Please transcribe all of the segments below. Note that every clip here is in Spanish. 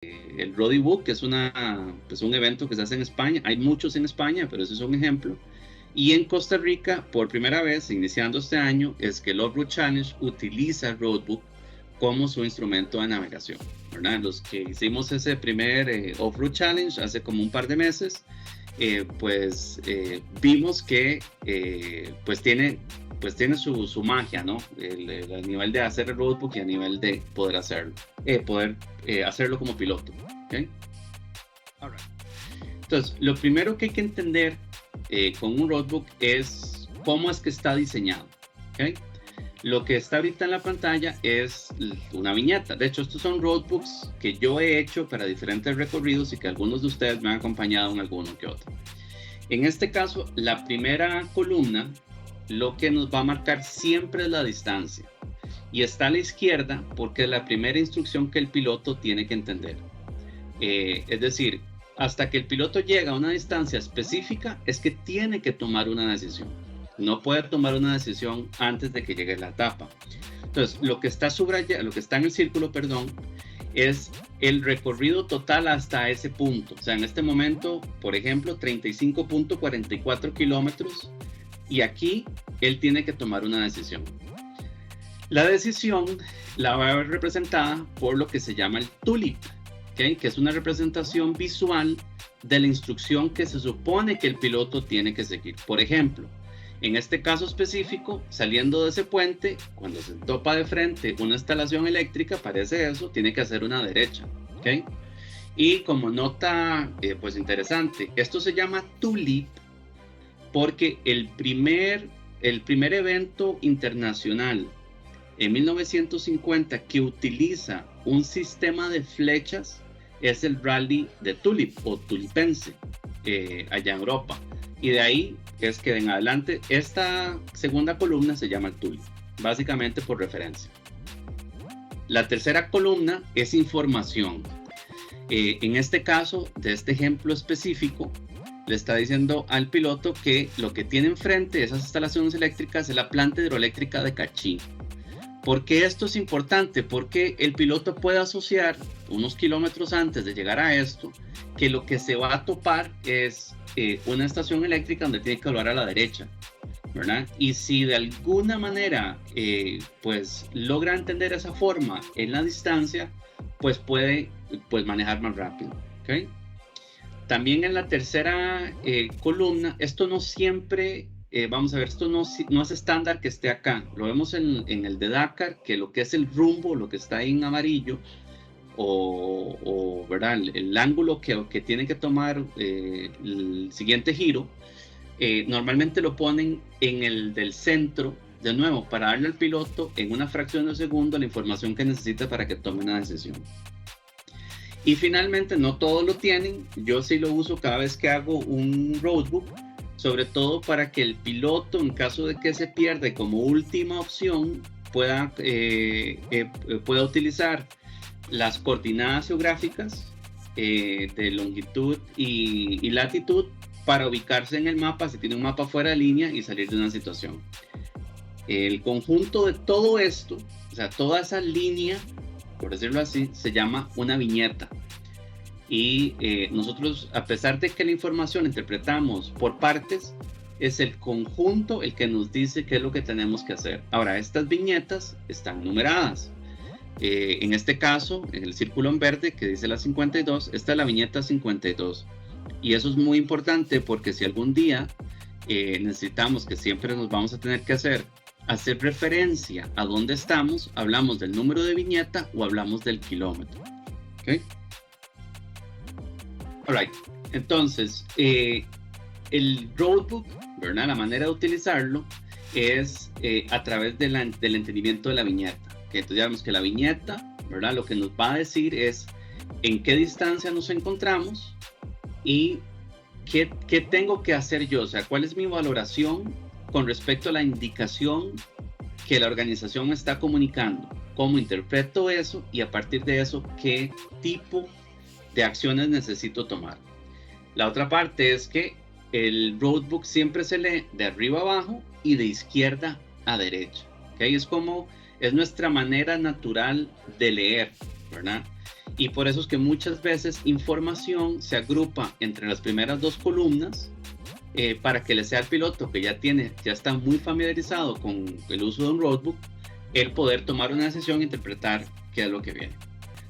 el Roddy Book, que es pues un evento que se hace en España. Hay muchos en España, pero ese es un ejemplo. Y en Costa Rica, por primera vez, iniciando este año, es que el Off-Road Challenge utiliza Roadbook como su instrumento de navegación, ¿verdad? Los que hicimos ese primer Off-Road Challenge hace como un par de meses, vimos que pues tiene su magia, ¿no? A nivel de hacer el roadbook y a nivel de poder hacerlo, hacerlo como piloto, ¿ok? All right. Entonces, lo primero que hay que entender con un roadbook es cómo es que está diseñado, ¿ok? Lo que está ahorita en la pantalla es una viñeta. De hecho, estos son roadbooks que yo he hecho para diferentes recorridos y que algunos de ustedes me han acompañado en alguno que otro. En este caso, la primera columna, lo que nos va a marcar siempre es la distancia. Y está a la izquierda porque es la primera instrucción que el piloto tiene que entender. Es decir, hasta que el piloto llega a una distancia específica, es que tiene que tomar una decisión. No puede tomar una decisión antes de que llegue la etapa. Entonces, lo que está subrayado, lo que está en el círculo, perdón, es el recorrido total hasta ese punto. O sea, en este momento, por ejemplo, 35.44 kilómetros. Y aquí él tiene que tomar una decisión. La decisión la va a ver representada por lo que se llama el tulip, ¿okay? Que es una representación visual de la instrucción que se supone que el piloto tiene que seguir. Por ejemplo, en este caso específico, saliendo de ese puente, cuando se topa de frente una instalación eléctrica, parece eso, tiene que hacer una derecha, ¿okay? Y como nota pues interesante, esto se llama tulip porque el primer evento internacional en 1950 que utiliza un sistema de flechas es el Rally de Tulip o Tulipense allá en Europa. Y de ahí es que en adelante esta segunda columna se llama el Tulip, básicamente por referencia. La tercera columna es información. En este caso, de este ejemplo específico, le está diciendo al piloto que lo que tiene enfrente de esas instalaciones eléctricas es la planta hidroeléctrica de Cachí. ¿Por qué esto es importante? Porque el piloto puede asociar unos kilómetros antes de llegar a esto que lo que se va a topar es una estación eléctrica donde tiene que doblar a la derecha, ¿verdad? Y si de alguna manera pues logra entender esa forma en la distancia, pues puede manejar más rápido, ¿ok? También en la tercera columna, esto no siempre, vamos a ver, esto no es estándar que esté acá. Lo vemos en el de Dakar, que lo que es el rumbo, lo que está ahí en amarillo, ¿verdad? El ángulo que tiene que tomar el siguiente giro, normalmente lo ponen en el del centro, de nuevo, para darle al piloto en una fracción de segundo la información que necesita para que tome una decisión. Y finalmente, no todos lo tienen, yo sí lo uso cada vez que hago un roadbook, sobre todo para que el piloto, en caso de que se pierda como última opción, pueda utilizar las coordenadas geográficas de longitud y latitud para ubicarse en el mapa, si tiene un mapa fuera de línea, y salir de una situación. El conjunto de todo esto, o sea, toda esa línea, por decirlo así, se llama una viñeta. Y nosotros, a pesar de que la información interpretamos por partes, es el conjunto el que nos dice qué es lo que tenemos que hacer. Ahora, estas viñetas están numeradas. En este caso, en el círculo en verde que dice la 52, esta es la viñeta 52. Y eso es muy importante porque si algún día necesitamos, que siempre nos vamos a tener que hacer referencia a dónde estamos, hablamos del número de viñeta o hablamos del kilómetro. ¿Okay? All right. Entonces, el roadbook, ¿verdad? La manera de utilizarlo es a través del entendimiento de la viñeta. ¿Okay? Entonces ya vemos que la viñeta, ¿verdad? Lo que nos va a decir es en qué distancia nos encontramos y qué tengo que hacer yo, o sea, cuál es mi valoración con respecto a la indicación que la organización me está comunicando, cómo interpreto eso y a partir de eso, qué tipo de acciones necesito tomar. La otra parte es que el roadbook siempre se lee de arriba a abajo y de izquierda a derecha. ¿Okay? Es nuestra manera natural de leer, ¿verdad? Y por eso es que muchas veces información se agrupa entre las primeras dos columnas para que le sea al piloto que ya está muy familiarizado con el uso de un roadbook, el poder tomar una decisión e interpretar qué es lo que viene.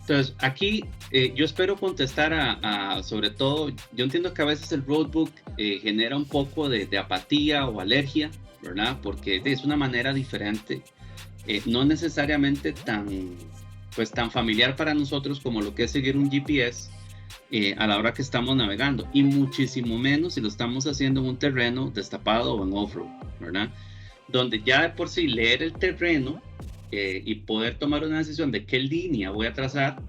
Entonces, aquí yo espero contestar sobre todo, yo entiendo que a veces el roadbook genera un poco de apatía o alergia, ¿verdad? Porque es una manera diferente, no necesariamente tan familiar para nosotros como lo que es seguir un GPS a la hora que estamos navegando, y muchísimo menos si lo estamos haciendo en un terreno destapado o en off-road, ¿verdad? Donde ya de por sí leer el terreno y poder tomar una decisión de qué línea voy a trazar,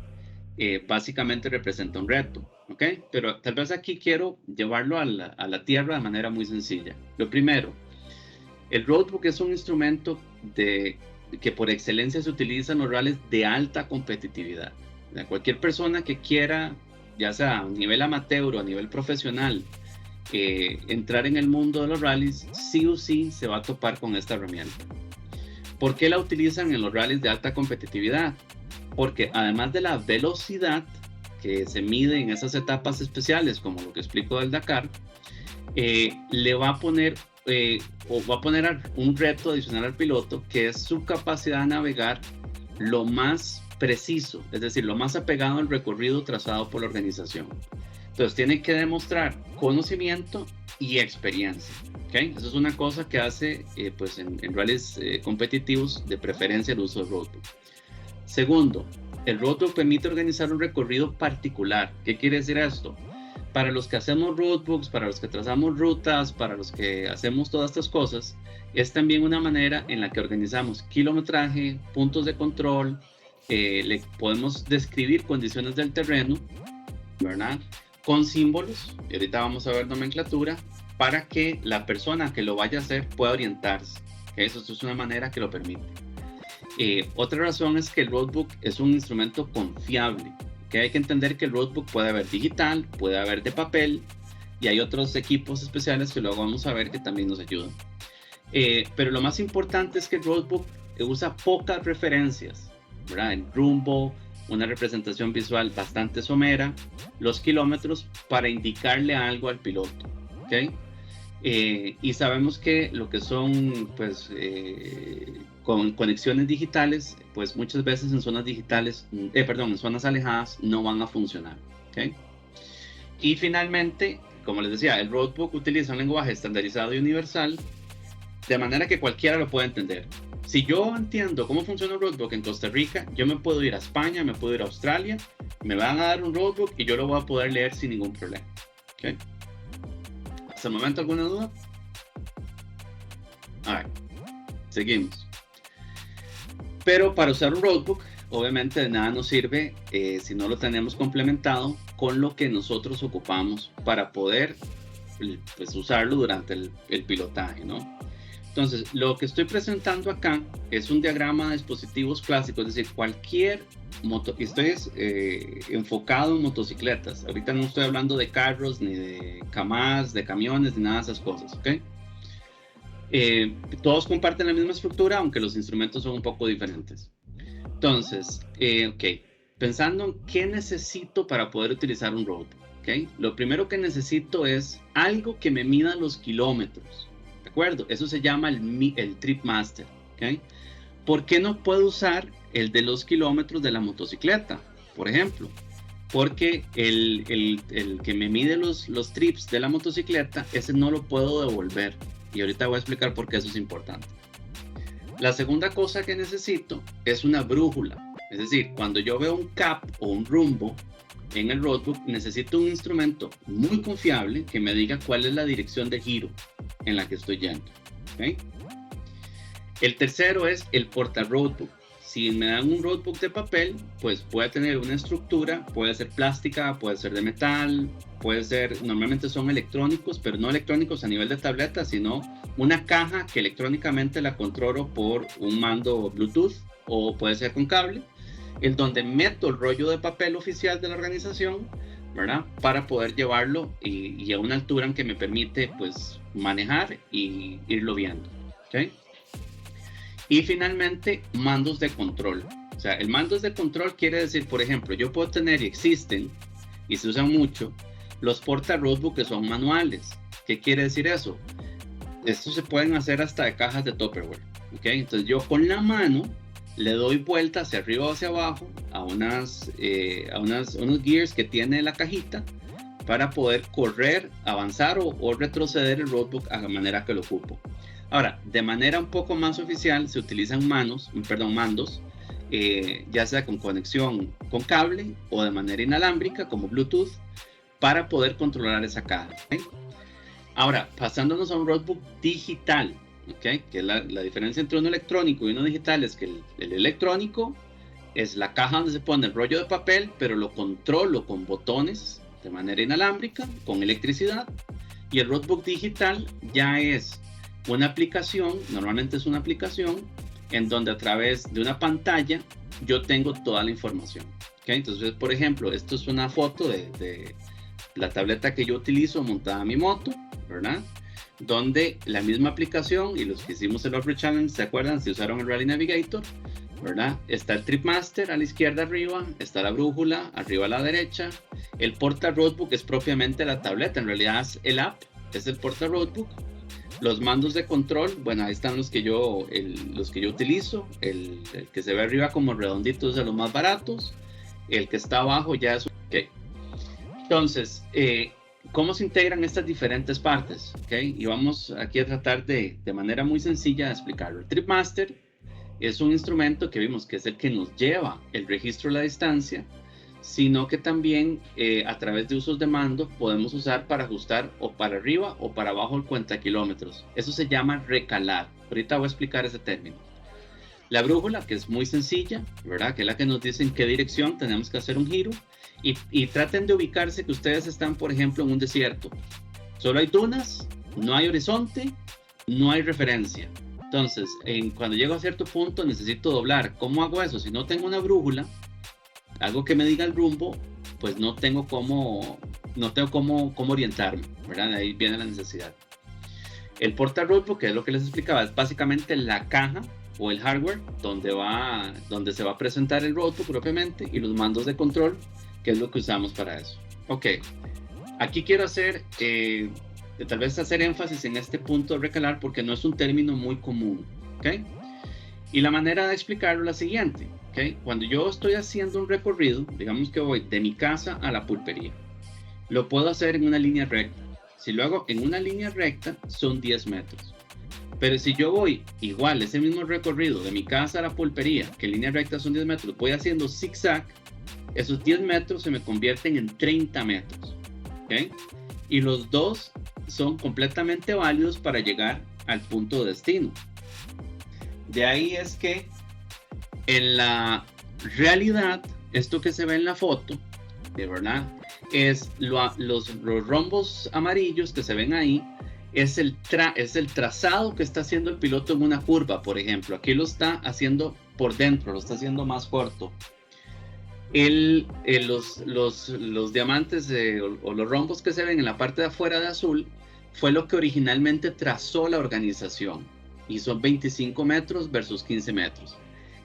básicamente representa un reto, ¿ok? Pero tal vez aquí quiero llevarlo a la tierra de manera muy sencilla. Lo primero, el roadbook es un instrumento que por excelencia se utiliza en los rallies de alta competitividad. Cualquier persona que quiera, ya sea a nivel amateur o a nivel profesional, entrar en el mundo de los rallies, sí o sí se va a topar con esta herramienta. ¿Por qué la utilizan en los rallies de alta competitividad? Porque además de la velocidad que se mide en esas etapas especiales, como lo que explico del Dakar, le va a poner un reto adicional al piloto, que es su capacidad de navegar lo más preciso, es decir, lo más apegado al recorrido trazado por la organización. Entonces tiene que demostrar conocimiento y experiencia, ¿okay? Eso es una cosa que hace pues en rallies competitivos, de preferencia el uso del roadbook. Segundo, el roadbook permite organizar un recorrido particular. ¿Qué quiere decir esto? Para los que hacemos roadbooks, para los que trazamos rutas, para los que hacemos todas estas cosas, es también una manera en la que organizamos kilometraje, puntos de control, le podemos describir condiciones del terreno, ¿verdad? Con símbolos, y ahorita vamos a ver nomenclatura, para que la persona que lo vaya a hacer pueda orientarse. Eso es una manera que lo permite. Otra razón es que el roadbook es un instrumento confiable. Que hay que entender que el roadbook puede haber digital, puede haber de papel, y hay otros equipos especiales que luego vamos a ver que también nos ayudan. Pero lo más importante es que el roadbook usa pocas referencias, ¿verdad? El rumbo, una representación visual bastante somera, los kilómetros para indicarle algo al piloto, ¿ok? Y sabemos que lo que son, pues, con conexiones digitales, pues muchas veces en zonas digitales, en zonas alejadas no van a funcionar, ¿ok? Y finalmente, como les decía, el roadbook utiliza un lenguaje estandarizado y universal, de manera que cualquiera lo puede entender. Si yo entiendo cómo funciona un roadbook en Costa Rica, yo me puedo ir a España, me puedo ir a Australia, me van a dar un roadbook y yo lo voy a poder leer sin ningún problema, ¿ok? ¿Hasta el momento alguna duda? A ver, seguimos. Pero para usar un roadbook, obviamente de nada nos sirve si no lo tenemos complementado con lo que nosotros ocupamos para poder, pues, usarlo durante el pilotaje, ¿no? Entonces, lo que estoy presentando acá es un diagrama de dispositivos clásicos, es decir, cualquier estoy enfocado en motocicletas. Ahorita no estoy hablando de carros, ni de camas, de camiones, ni nada de esas cosas, ¿ok? Todos comparten la misma estructura, aunque los instrumentos son un poco diferentes. Entonces, ok, pensando en qué necesito para poder utilizar un roadbook, ¿ok? Lo primero que necesito es algo que me mida los kilómetros, ¿de acuerdo? Eso se llama el TripMaster, ¿ok? ¿Por qué no puedo usar el de los kilómetros de la motocicleta, por ejemplo? Porque el que me mide los trips de la motocicleta, ese no lo puedo devolver. Y ahorita voy a explicar por qué eso es importante. La segunda cosa que necesito es una brújula. Es decir, cuando yo veo un cap o un rumbo en el roadbook, necesito un instrumento muy confiable que me diga cuál es la dirección de giro en la que estoy yendo, ¿okay? El tercero es el porta-roadbook. Si me dan un roadbook de papel, pues puede tener una estructura, puede ser plástica, puede ser de metal, puede ser, normalmente son electrónicos, pero no electrónicos a nivel de tableta, sino una caja que electrónicamente la controlo por un mando Bluetooth, o puede ser con cable, en donde meto el rollo de papel oficial de la organización, ¿verdad? Para poder llevarlo y a una altura en que me permite, pues, manejar y irlo viendo, ¿ok? Y finalmente, mandos de control. O sea, el mandos de control quiere decir, por ejemplo, yo puedo tener y existen, y se usan mucho, los porta roadbook que son manuales. ¿Qué quiere decir eso? Estos se pueden hacer hasta de cajas de Tupperware. ¿Ok? Entonces yo con la mano le doy vuelta hacia arriba o hacia abajo a unos gears que tiene la cajita para poder correr, avanzar o retroceder el roadbook a la manera que lo ocupo. Ahora, de manera un poco más oficial se utilizan mandos, ya sea con conexión con cable o de manera inalámbrica como Bluetooth para poder controlar esa caja. ¿Okay? Ahora, pasándonos a un roadbook digital, ¿okay? Que la diferencia entre uno electrónico y uno digital es que el electrónico es la caja donde se pone el rollo de papel, pero lo controlo con botones de manera inalámbrica, con electricidad, y el roadbook digital ya es una aplicación, normalmente es una aplicación, en donde a través de una pantalla yo tengo toda la información. ¿Okay? Entonces, por ejemplo, esto es una foto de la tableta que yo utilizo montada en mi moto, ¿verdad? Donde la misma aplicación, y los que hicimos el Off-Road Challenge, ¿se acuerdan? Si usaron el Rally Navigator, ¿verdad? Está el Tripmaster a la izquierda arriba, está la brújula arriba a la derecha, el Porta Roadbook es propiamente la tableta, en realidad es el app, es el Porta Roadbook. Los mandos de control, bueno, ahí están los que yo utilizo, el que se ve arriba como redondito es de los más baratos, el que está abajo ya es... Okay. Entonces, ¿cómo se integran estas diferentes partes? ¿Okay? Y vamos aquí a tratar de manera muy sencilla de explicarlo. El Tripmaster es un instrumento que vimos que es el que nos lleva el registro de la distancia, sino que también a través de usos de mando podemos usar para ajustar o para arriba o para abajo el cuenta kilómetros. Eso se llama recalar. Ahorita voy a explicar ese término. La brújula, que es muy sencilla, ¿verdad? Que es la que nos dice en qué dirección tenemos que hacer un giro. Y traten de ubicarse que ustedes están, por ejemplo, en un desierto. Solo hay dunas, no hay horizonte, no hay referencia. Entonces, cuando llego a cierto punto necesito doblar. ¿Cómo hago eso? Si no tengo una brújula, algo que me diga el rumbo, pues no tengo cómo orientarme, ¿verdad? Ahí viene la necesidad. El Porta Roadbook, que es lo que les explicaba, es básicamente la caja o el hardware donde se va a presentar el roadbook propiamente, y los mandos de control, que es lo que usamos para eso. Ok, aquí quiero tal vez hacer énfasis en este punto de recalar porque no es un término muy común. ¿Ok? Y la manera de explicarlo es la siguiente. ¿Okay? Cuando yo estoy haciendo un recorrido, digamos que voy de mi casa a la pulpería, lo puedo hacer en una línea recta. Si lo hago en una línea recta, son 10 metros. Pero si yo voy igual, ese mismo recorrido de mi casa a la pulpería, que en línea recta son 10 metros, voy haciendo zigzag, esos 10 metros se me convierten en 30 metros. ¿Okay? Y los dos son completamente válidos para llegar al punto de destino. De ahí es que en la realidad, esto que se ve en la foto, de verdad, es los rombos amarillos que se ven ahí, es el trazado que está haciendo el piloto en una curva, por ejemplo. Aquí lo está haciendo por dentro, lo está haciendo más corto. Los diamantes o los rombos que se ven en la parte de afuera de azul fue lo que originalmente trazó la organización, y son 25 metros versus 15 metros.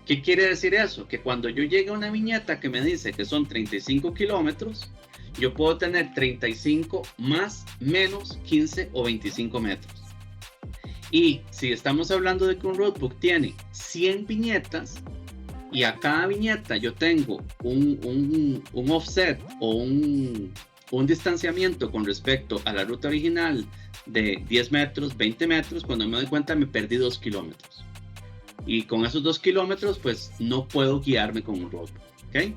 ¿Qué quiere decir eso? Que cuando yo llegue a una viñeta que me dice que son 35 kilómetros, yo puedo tener 35 más, menos 15 o 25 metros. Y si estamos hablando de que un roadbook tiene 100 viñetas, y a cada viñeta yo tengo un offset o un distanciamiento con respecto a la ruta original de 10 metros, 20 metros, cuando me doy cuenta me perdí 2 kilómetros. Y con esos 2 kilómetros, pues no puedo guiarme con un roadbook. ¿Okay?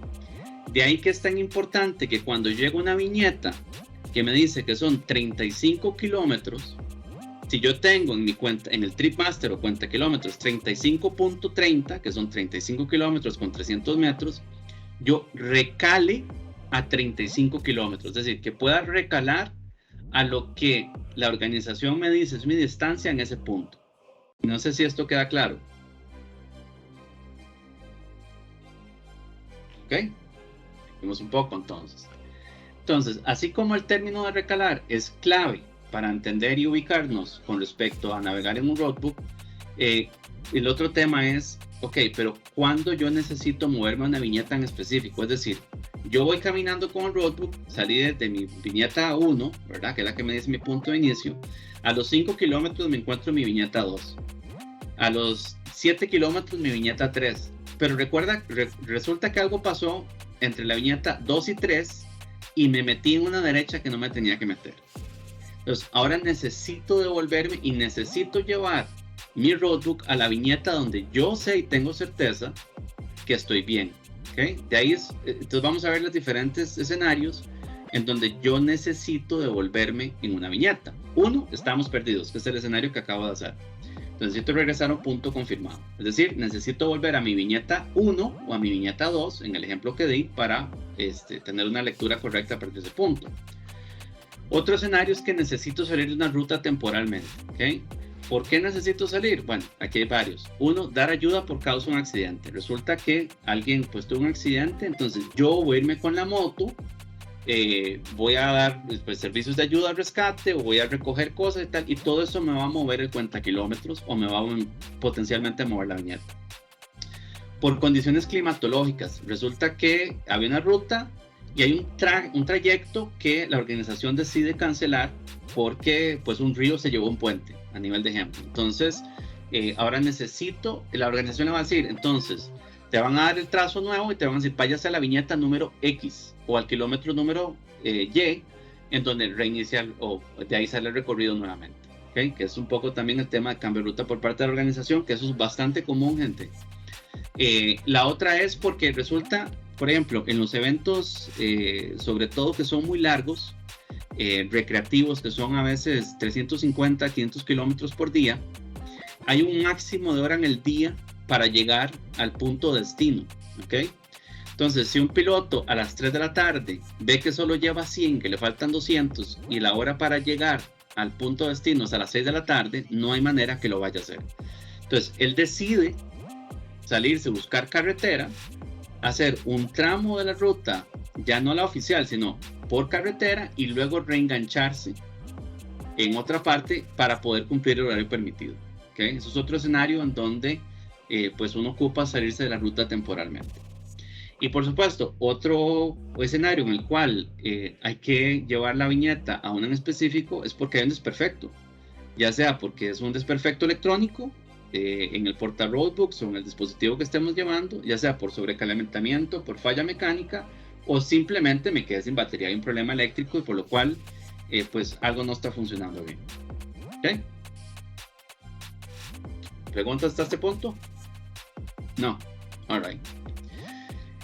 De ahí que es tan importante que cuando llega una viñeta que me dice que son 35 kilómetros, si yo tengo en mi cuenta, en el Tripmaster o cuenta kilómetros, 35.30, que son 35 kilómetros con 300 metros, yo recale a 35 kilómetros. Es decir, que pueda recalar a lo que la organización me dice es mi distancia en ese punto. No sé si esto queda claro. ¿Ok? Vemos un poco entonces. Entonces, así como el término de recalar es clave para entender y ubicarnos con respecto a navegar en un roadbook, el otro tema es ok, pero ¿cuándo yo necesito moverme a una viñeta en específico? Es decir, yo voy caminando con el roadbook, salí desde mi viñeta 1, ¿verdad? Que es la que me dice mi punto de inicio. A los 5 kilómetros me encuentro mi viñeta 2. A los 7 kilómetros mi viñeta 3. Pero resulta que algo pasó entre la viñeta 2 y 3 y me metí en una derecha que no me tenía que meter. Entonces, ahora necesito devolverme y necesito llevar mi roadbook a la viñeta donde yo sé y tengo certeza que estoy bien. ¿Okay? De ahí entonces vamos a ver los diferentes escenarios en donde yo necesito devolverme en una viñeta. Uno, estamos perdidos, que es el escenario que acabo de hacer. Entonces necesito regresar a un punto confirmado. Es decir, necesito volver a mi viñeta 1 o a mi viñeta 2, en el ejemplo que di, para tener una lectura correcta a partir de ese punto. Otro escenario es que necesito salir de una ruta temporalmente. ¿Okay? ¿Por qué necesito salir? Bueno, aquí hay varios. Uno, dar ayuda por causa de un accidente. Resulta que alguien pues tuvo un accidente, entonces yo voy a irme con la moto, voy a dar pues, servicios de ayuda al rescate o voy a recoger cosas y tal, y todo eso me va a mover el cuenta kilómetros o me va a potencialmente mover la viñeta. Por condiciones climatológicas, resulta que había una ruta y hay un trayecto que la organización decide cancelar porque pues un río se llevó un puente, a nivel de ejemplo. Entonces, ahora la organización le va a decir, entonces, te van a dar el trazo nuevo y te van a decir, váyase a la viñeta número X o al kilómetro número Y, en donde reinicia o de ahí sale el recorrido nuevamente. ¿Okay? Que es un poco también el tema de cambio de ruta por parte de la organización, que eso es bastante común, gente. La otra es porque resulta, por ejemplo, en los eventos, sobre todo que son muy largos, recreativos, que son a veces 350, 500 kilómetros por día, hay un máximo de hora en el día para llegar al punto de destino. ¿Okay? Entonces, si un piloto a las 3 de la tarde ve que solo lleva 100, que le faltan 200, y la hora para llegar al punto de destino es a las 6 de la tarde, no hay manera que lo vaya a hacer. Entonces, él decide salirse, buscar carretera, hacer un tramo de la ruta, ya no la oficial, sino por carretera, y luego reengancharse en otra parte para poder cumplir el horario permitido. ¿Okay? Eso es otro escenario en donde pues uno ocupa salirse de la ruta temporalmente. Y por supuesto, otro escenario en el cual hay que llevar la viñeta a un en específico es porque hay un desperfecto, ya sea porque es un desperfecto electrónico en el porta roadbooks o en el dispositivo que estemos llevando, ya sea por sobrecalentamiento, por falla mecánica, o simplemente me quedé sin batería y un problema eléctrico, y por lo cual pues algo no está funcionando bien. ¿Okay? ¿Preguntas hasta este punto? No. All right.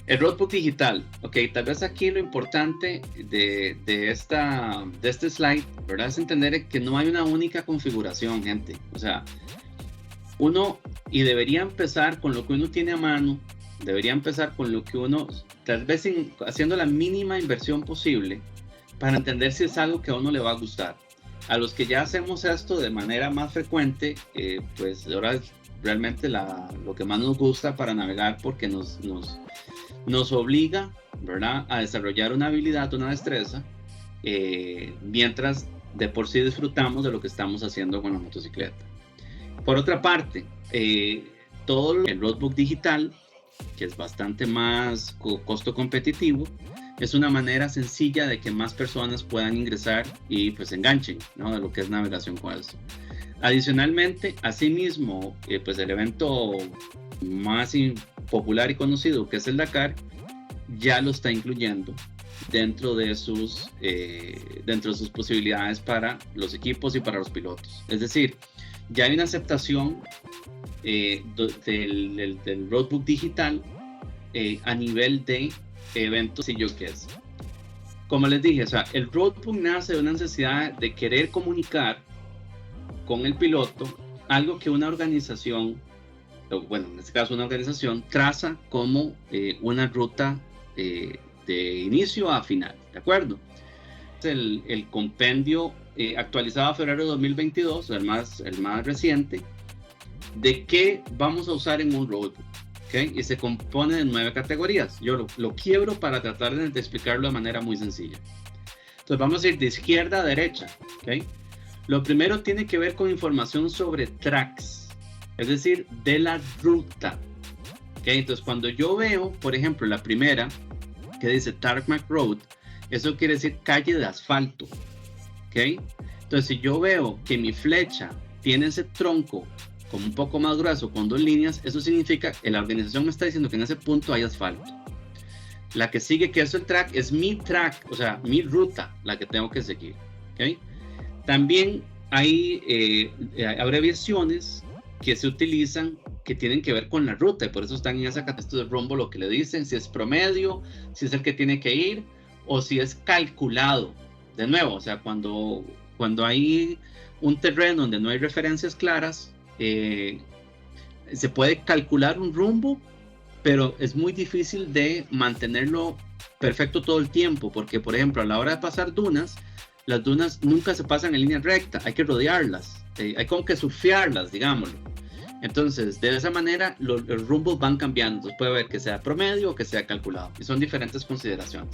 El roadbook digital. Ok, tal vez aquí lo importante de este slide, ¿verdad? Es entender que no hay una única configuración, gente. O sea, y debería empezar con lo que uno tiene a mano, debería empezar con lo que uno, tal vez haciendo la mínima inversión posible para entender si es algo que a uno le va a gustar. A los que ya hacemos esto de manera más frecuente, pues ahora es realmente lo que más nos gusta para navegar, porque nos obliga, ¿verdad?, a desarrollar una habilidad, una destreza, mientras de por sí disfrutamos de lo que estamos haciendo con la motocicleta. Por otra parte, todo el roadbook digital, que es bastante más costo competitivo, es una manera sencilla de que más personas puedan ingresar y pues enganchen, ¿no?, de lo que es navegación con esto. Adicionalmente, asimismo, pues el evento más popular y conocido, que es el Dakar, ya lo está incluyendo dentro de sus posibilidades para los equipos y para los pilotos. Es decir, ya hay una aceptación del roadbook digital a nivel de eventos y yo qué es. Como les dije, o sea, el roadbook nace de una necesidad de querer comunicar con el piloto algo que una organización, bueno, en este caso una organización, traza como una ruta de inicio a final, ¿de acuerdo? El compendio actualizado a febrero de 2022, el más reciente, de qué vamos a usar en un roadbook, ¿okay? Y se compone de 9 categorías. Yo lo quiebro para tratar de explicarlo de manera muy sencilla. Entonces vamos a ir de izquierda a derecha, ¿okay? Lo primero tiene que ver con información sobre tracks, es decir, de la ruta, Entonces, cuando yo veo, por ejemplo, la primera que dice Tarmac Road, eso quiere decir calle de asfalto. Entonces, si yo veo que mi flecha tiene ese tronco como un poco más grueso con 2 líneas, eso significa que la organización me está diciendo que en ese punto hay asfalto. La que sigue, que es el track, es mi track, o sea, mi ruta, la que tengo que seguir. También hay abreviaciones que se utilizan que tienen que ver con la ruta, y por eso están en esa categoría de rumbo, lo que le dicen, si es promedio, si es el que tiene que ir, o si es calculado. De nuevo, o sea, cuando hay un terreno donde no hay referencias claras, se puede calcular un rumbo, pero es muy difícil de mantenerlo perfecto todo el tiempo, porque, por ejemplo, a la hora de pasar dunas, las dunas nunca se pasan en línea recta, hay que rodearlas, hay como que surfearlas, digámoslo. Entonces, de esa manera, los rumbos van cambiando. Entonces, puede ver que sea promedio o que sea calculado. Y son diferentes consideraciones.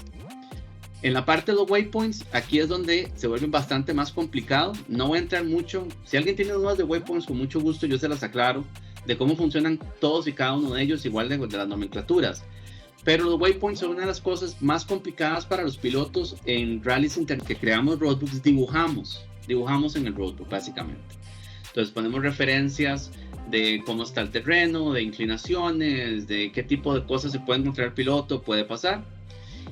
En la parte de los waypoints, aquí es donde se vuelve bastante más complicado. No voy a entrar mucho. Si alguien tiene dudas de waypoints, con mucho gusto yo se las aclaro de cómo funcionan todos y cada uno de ellos, igual de las nomenclaturas. Pero los waypoints son una de las cosas más complicadas para los pilotos en rallies que creamos roadbooks. Dibujamos en el roadbook, básicamente. Entonces, ponemos referencias de cómo está el terreno, de inclinaciones, de qué tipo de cosas se puede encontrar el piloto, puede pasar.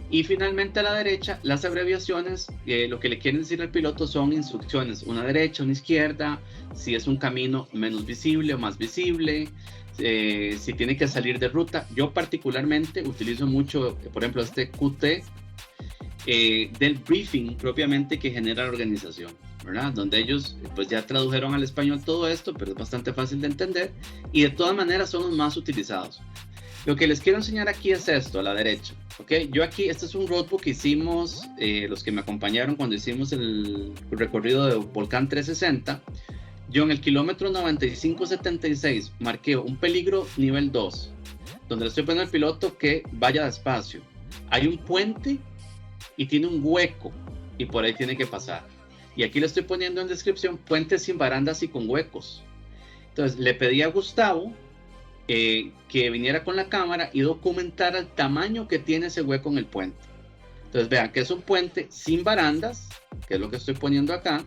Y finalmente a la derecha, las abreviaciones, lo que le quieren decir al piloto son instrucciones, una derecha, una izquierda, si es un camino menos visible o más visible, si tiene que salir de ruta. Yo particularmente utilizo mucho, por ejemplo, este QT del briefing propiamente que genera la organización, ¿verdad? Donde ellos pues ya tradujeron al español todo esto, pero es bastante fácil de entender y de todas maneras son los más utilizados. Lo que les quiero enseñar aquí es esto, a la derecha. Yo aquí, este es un roadbook que hicimos, los que me acompañaron cuando hicimos el recorrido de Volcán 360. Yo en el kilómetro 9576 marqué un peligro nivel 2, donde le estoy poniendo al piloto que vaya despacio. Hay un puente y tiene un hueco y por ahí tiene que pasar. Y aquí le estoy poniendo en descripción puentes sin barandas y con huecos. Entonces le pedí a Gustavo que viniera con la cámara y documentara el tamaño que tiene ese hueco en el puente. Entonces vean que es un puente sin barandas, que es lo que estoy poniendo acá.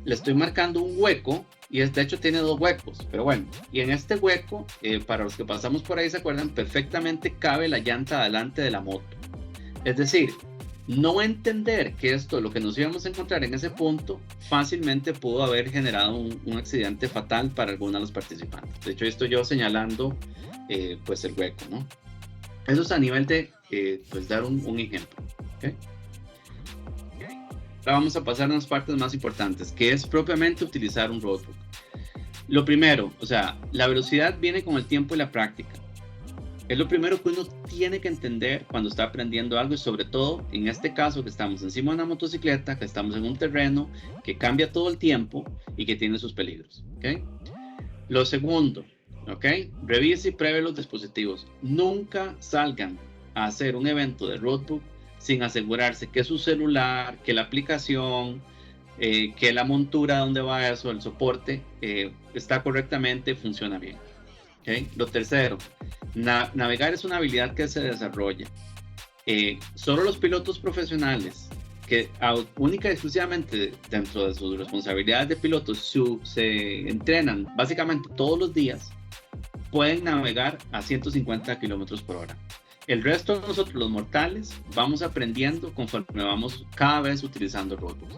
Le estoy marcando un hueco y de hecho tiene 2 huecos, pero bueno, y en este hueco, para los que pasamos por ahí se acuerdan, perfectamente cabe la llanta adelante de la moto. Es decir, no entender que esto, lo que nos íbamos a encontrar en ese punto, fácilmente pudo haber generado un accidente fatal para algunos de los participantes. De hecho, estoy yo señalando pues el hueco, ¿no? Eso es a nivel de pues dar un ejemplo. ¿Okay? Ahora vamos a pasar a las partes más importantes, que es propiamente utilizar un roadbook. Lo primero, o sea, la velocidad viene con el tiempo y la práctica. Es lo primero que uno tiene que entender cuando está aprendiendo algo y sobre todo en este caso que estamos encima de una motocicleta, que estamos en un terreno que cambia todo el tiempo y que tiene sus peligros. ¿Okay? Lo segundo, ¿okay? Revise y pruebe los dispositivos. Nunca salgan a hacer un evento de roadbook sin asegurarse que su celular, que la aplicación, que la montura donde va eso, el soporte, está correctamente, funciona bien. ¿Okay? Lo tercero, navegar es una habilidad que se desarrolla. Solo los pilotos profesionales que única y exclusivamente dentro de sus responsabilidades de pilotos se entrenan básicamente todos los días, pueden navegar a 150 kilómetros por hora. El resto de nosotros, los mortales, vamos aprendiendo conforme vamos cada vez utilizando roadbooks.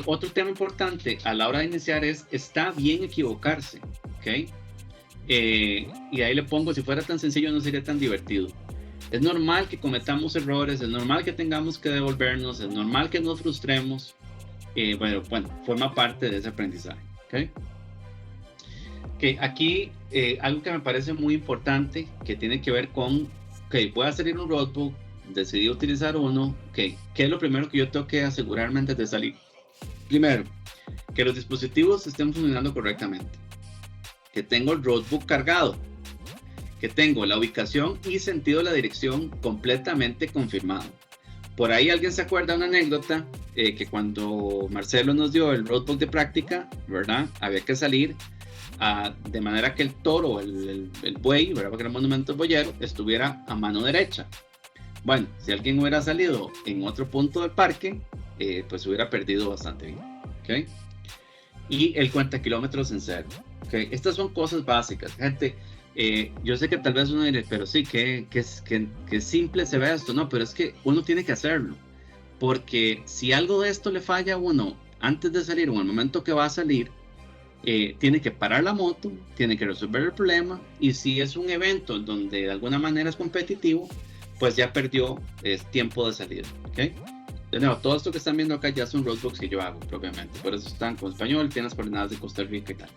Otro tema importante a la hora de iniciar es, está bien equivocarse, ¿ok? Y ahí le pongo, si fuera tan sencillo no sería tan divertido. Es normal que cometamos errores, es normal que tengamos que devolvernos, es normal que nos frustremos. Bueno, forma parte de ese aprendizaje. ¿Okay? Aquí algo que me parece muy importante, que tiene que ver con, voy a salir un roadbook, decidí utilizar uno, ¿qué es lo primero que yo tengo que asegurarme antes de salir? Primero, que los dispositivos estén funcionando correctamente, que tengo el roadbook cargado, que tengo la ubicación y sentido de la dirección completamente confirmado. Por ahí alguien se acuerda de una anécdota que cuando Marcelo nos dio el roadbook de práctica, ¿verdad? Había que salir de manera que el toro, el buey, ¿verdad? Porque era un monumento boyero, estuviera a mano derecha. Bueno, si alguien hubiera salido en otro punto del parque, pues hubiera perdido bastante bien. ¿Okay? Y el cuenta kilómetros en cero. ¿Okay? Estas son cosas básicas. Gente, yo sé que tal vez uno dirá, pero sí, que simple se ve esto. No, pero es que uno tiene que hacerlo. Porque si algo de esto le falla a uno antes de salir o en el momento que va a salir, tiene que parar la moto, tiene que resolver el problema, y si es un evento donde de alguna manera es competitivo, pues ya perdió tiempo de salida. ¿Okay? De nuevo, todo esto que están viendo acá ya son roadblocks que yo hago propiamente, por eso están con español, tienen las coordenadas de Costa Rica y tal.